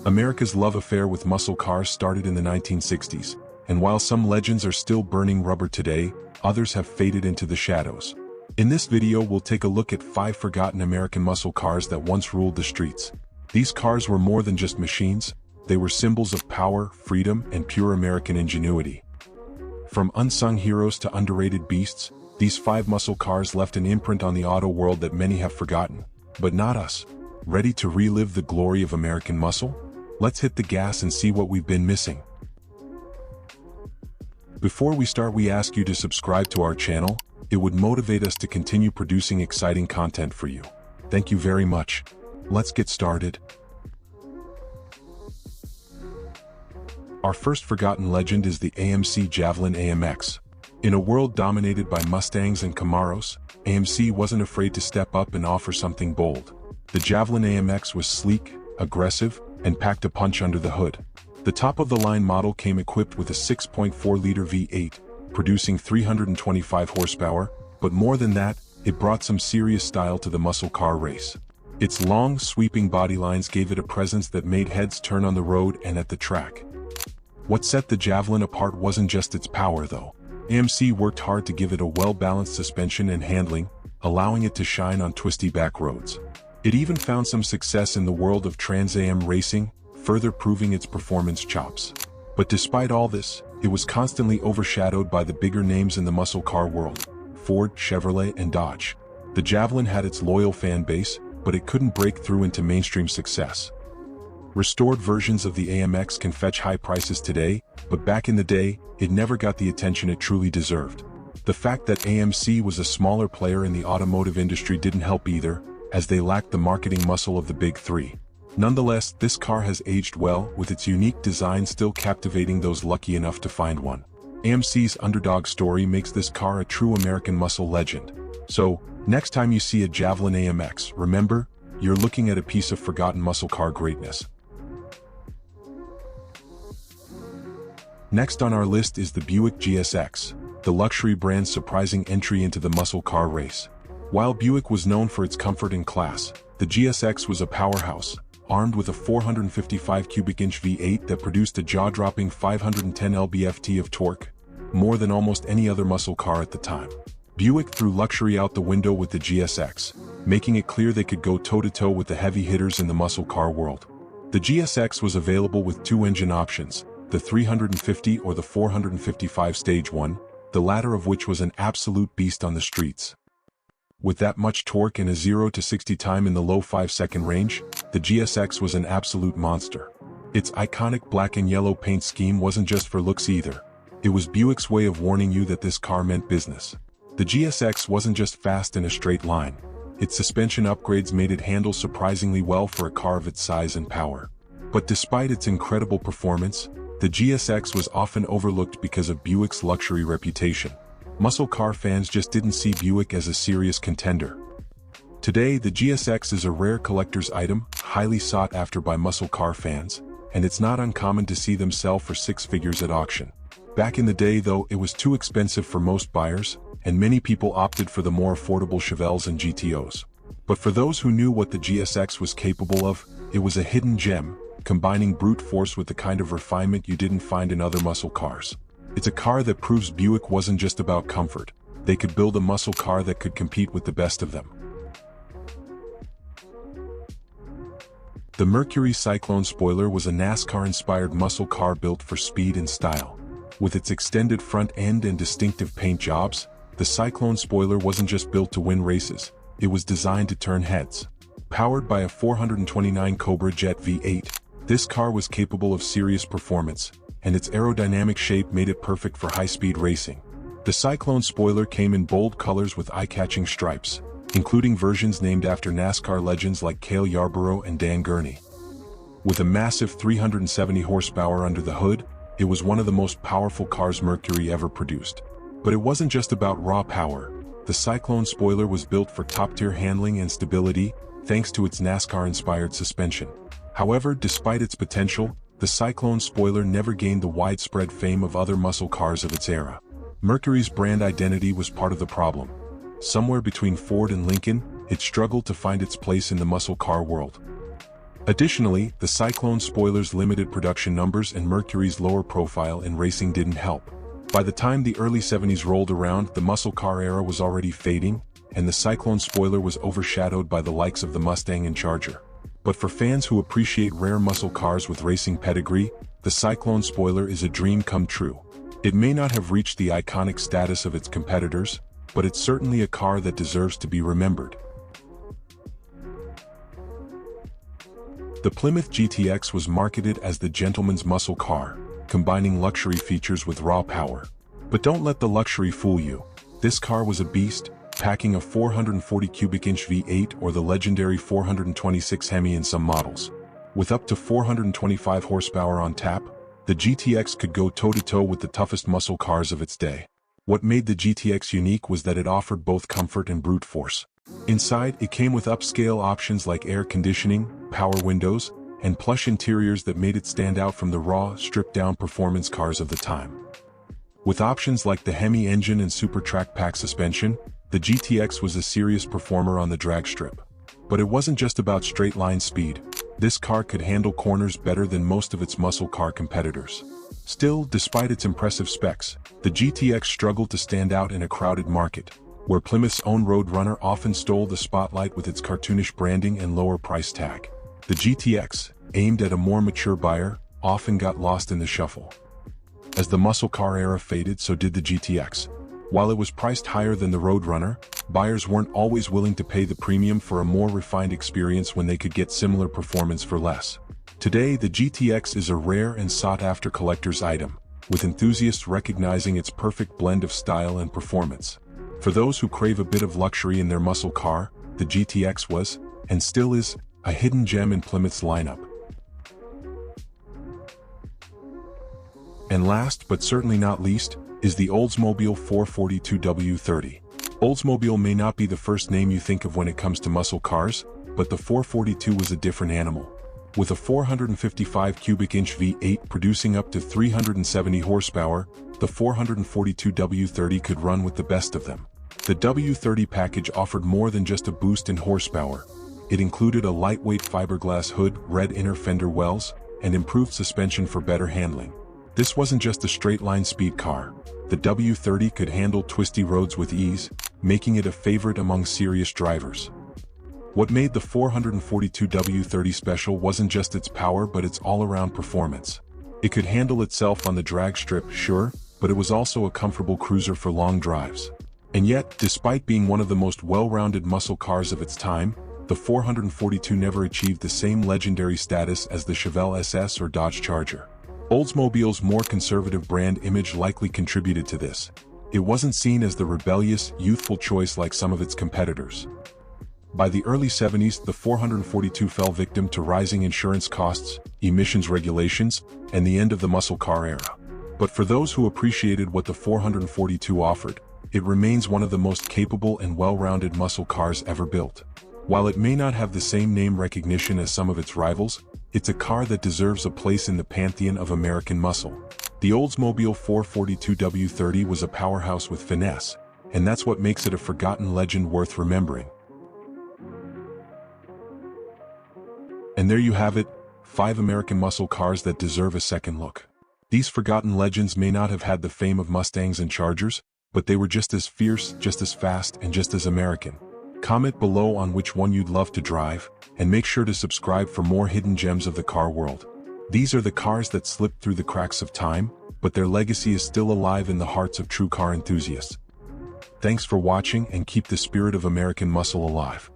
America's love affair with muscle cars started in the 1960s, and while some legends are still burning rubber today, others have faded into the shadows. In this video we'll take a look at 5 forgotten American muscle cars that once ruled the streets. These cars were more than just machines, they were symbols of power, freedom, and pure American ingenuity. From unsung heroes to underrated beasts, these 5 muscle cars left an imprint on the auto world that many have forgotten. But not us. Ready to relive the glory of American muscle? Let's hit the gas and see what we've been missing. Before we start, we ask you to subscribe to our channel. It would motivate us to continue producing exciting content for you. Thank you very much. Let's get started. Our first forgotten legend is the AMC Javelin AMX. In a world dominated by Mustangs and Camaros, AMC wasn't afraid to step up and offer something bold. The Javelin AMX was sleek, aggressive, and packed a punch under the hood. The top-of-the-line model came equipped with a 6.4-liter V8, producing 325 horsepower, but more than that, it brought some serious style to the muscle car race. Its long, sweeping body lines gave it a presence that made heads turn on the road and at the track. What set the Javelin apart wasn't just its power, though. AMC worked hard to give it a well-balanced suspension and handling, allowing it to shine on twisty back roads. It even found some success in the world of Trans Am racing, further proving its performance chops. But despite all this, it was constantly overshadowed by the bigger names in the muscle car world: Ford, Chevrolet, and Dodge. The Javelin had its loyal fan base, but it couldn't break through into mainstream success. Restored versions of the AMX can fetch high prices today, but back in the day, it never got the attention it truly deserved. The fact that AMC was a smaller player in the automotive industry didn't help either, as they lacked the marketing muscle of the big three. Nonetheless, this car has aged well, with its unique design still captivating those lucky enough to find one. AMC's underdog story makes this car a true American muscle legend. So, next time you see a Javelin AMX, remember, you're looking at a piece of forgotten muscle car greatness. Next on our list is the Buick GSX, the luxury brand's surprising entry into the muscle car race. While Buick was known for its comfort and class, the GSX was a powerhouse, armed with a 455 cubic inch V8 that produced a jaw-dropping 510 lb-ft of torque, more than almost any other muscle car at the time. Buick threw luxury out the window with the GSX, making it clear they could go toe-to-toe with the heavy hitters in the muscle car world. The GSX was available with 2 engine options, the 350 or the 455 Stage 1, the latter of which was an absolute beast on the streets. With that much torque and a 0 to 60 time in the low 5-second range, the GSX was an absolute monster. Its iconic black and yellow paint scheme wasn't just for looks either. It was Buick's way of warning you that this car meant business. The GSX wasn't just fast in a straight line. Its suspension upgrades made it handle surprisingly well for a car of its size and power. But despite its incredible performance, the GSX was often overlooked because of Buick's luxury reputation. Muscle car fans just didn't see Buick as a serious contender. Today, the GSX is a rare collector's item, highly sought after by muscle car fans, and it's not uncommon to see them sell for 6 figures at auction. Back in the day though, it was too expensive for most buyers, and many people opted for the more affordable Chevelles and GTOs. But for those who knew what the GSX was capable of, it was a hidden gem, combining brute force with the kind of refinement you didn't find in other muscle cars. It's a car that proves Buick wasn't just about comfort. They could build a muscle car that could compete with the best of them. The Mercury Cyclone Spoiler was a NASCAR-inspired muscle car built for speed and style. With its extended front end and distinctive paint jobs, the Cyclone Spoiler wasn't just built to win races, it was designed to turn heads. Powered by a 429 Cobra Jet V8, this car was capable of serious performance, and its aerodynamic shape made it perfect for high-speed racing. The Cyclone Spoiler came in bold colors with eye-catching stripes, including versions named after NASCAR legends like Cale Yarborough and Dan Gurney. With a massive 370 horsepower under the hood, it was one of the most powerful cars Mercury ever produced. But it wasn't just about raw power. The Cyclone Spoiler was built for top-tier handling and stability, thanks to its NASCAR-inspired suspension. However, despite its potential, the Cyclone Spoiler never gained the widespread fame of other muscle cars of its era. Mercury's brand identity was part of the problem. Somewhere between Ford and Lincoln, it struggled to find its place in the muscle car world. Additionally, the Cyclone Spoiler's limited production numbers and Mercury's lower profile in racing didn't help. By the time the early 70s rolled around, the muscle car era was already fading, and the Cyclone Spoiler was overshadowed by the likes of the Mustang and Charger. But for fans who appreciate rare muscle cars with racing pedigree, the Cyclone Spoiler is a dream come true. It may not have reached the iconic status of its competitors, but it's certainly a car that deserves to be remembered. The Plymouth GTX was marketed as the gentleman's muscle car, combining luxury features with raw power. But don't let the luxury fool you. This car was a beast, packing a 440 cubic inch V8 or the legendary 426 Hemi in some models. With up to 425 horsepower on tap, the GTX could go toe-to-toe with the toughest muscle cars of its day. What made the GTX unique was that it offered both comfort and brute force. Inside, it came with upscale options like air conditioning, power windows, and plush interiors that made it stand out from the raw, stripped-down performance cars of the time. With options like the Hemi engine and Super Track Pack suspension, the GTX was a serious performer on the drag strip. But it wasn't just about straight-line speed. This car could handle corners better than most of its muscle car competitors. Still, despite its impressive specs, the GTX struggled to stand out in a crowded market, where Plymouth's own Roadrunner often stole the spotlight with its cartoonish branding and lower price tag. The GTX, aimed at a more mature buyer, often got lost in the shuffle. As the muscle car era faded, so did the GTX. While it was priced higher than the Roadrunner, buyers weren't always willing to pay the premium for a more refined experience when they could get similar performance for less. Today, the GTX is a rare and sought-after collector's item, with enthusiasts recognizing its perfect blend of style and performance. For those who crave a bit of luxury in their muscle car, the GTX was, and still is, a hidden gem in Plymouth's lineup. And last, but certainly not least, is the Oldsmobile 442W30. Oldsmobile may not be the first name you think of when it comes to muscle cars, but the 442 was a different animal. With a 455 cubic inch V8 producing up to 370 horsepower, the 442W30 could run with the best of them. The W30 package offered more than just a boost in horsepower. It included a lightweight fiberglass hood, red inner fender wells, and improved suspension for better handling. This wasn't just a straight-line speed car. The W30 could handle twisty roads with ease, making it a favorite among serious drivers. What made the 442W30 special wasn't just its power but its all-around performance. It could handle itself on the drag strip, sure, but it was also a comfortable cruiser for long drives. And yet, despite being one of the most well-rounded muscle cars of its time, the 442 never achieved the same legendary status as the Chevelle SS or Dodge Charger. Oldsmobile's more conservative brand image likely contributed to this. It wasn't seen as the rebellious, youthful choice like some of its competitors. By the early 70s, the 442 fell victim to rising insurance costs, emissions regulations, and the end of the muscle car era. But for those who appreciated what the 442 offered, it remains one of the most capable and well-rounded muscle cars ever built. While it may not have the same name recognition as some of its rivals, it's a car that deserves a place in the pantheon of American muscle. The Oldsmobile 442W30 was a powerhouse with finesse, and that's what makes it a forgotten legend worth remembering. And there you have it, 5 American muscle cars that deserve a second look. These forgotten legends may not have had the fame of Mustangs and Chargers, but they were just as fierce, just as fast, and just as American. Comment below on which one you'd love to drive, and make sure to subscribe for more hidden gems of the car world. These are the cars that slipped through the cracks of time, but their legacy is still alive in the hearts of true car enthusiasts. Thanks for watching, and keep the spirit of American muscle alive.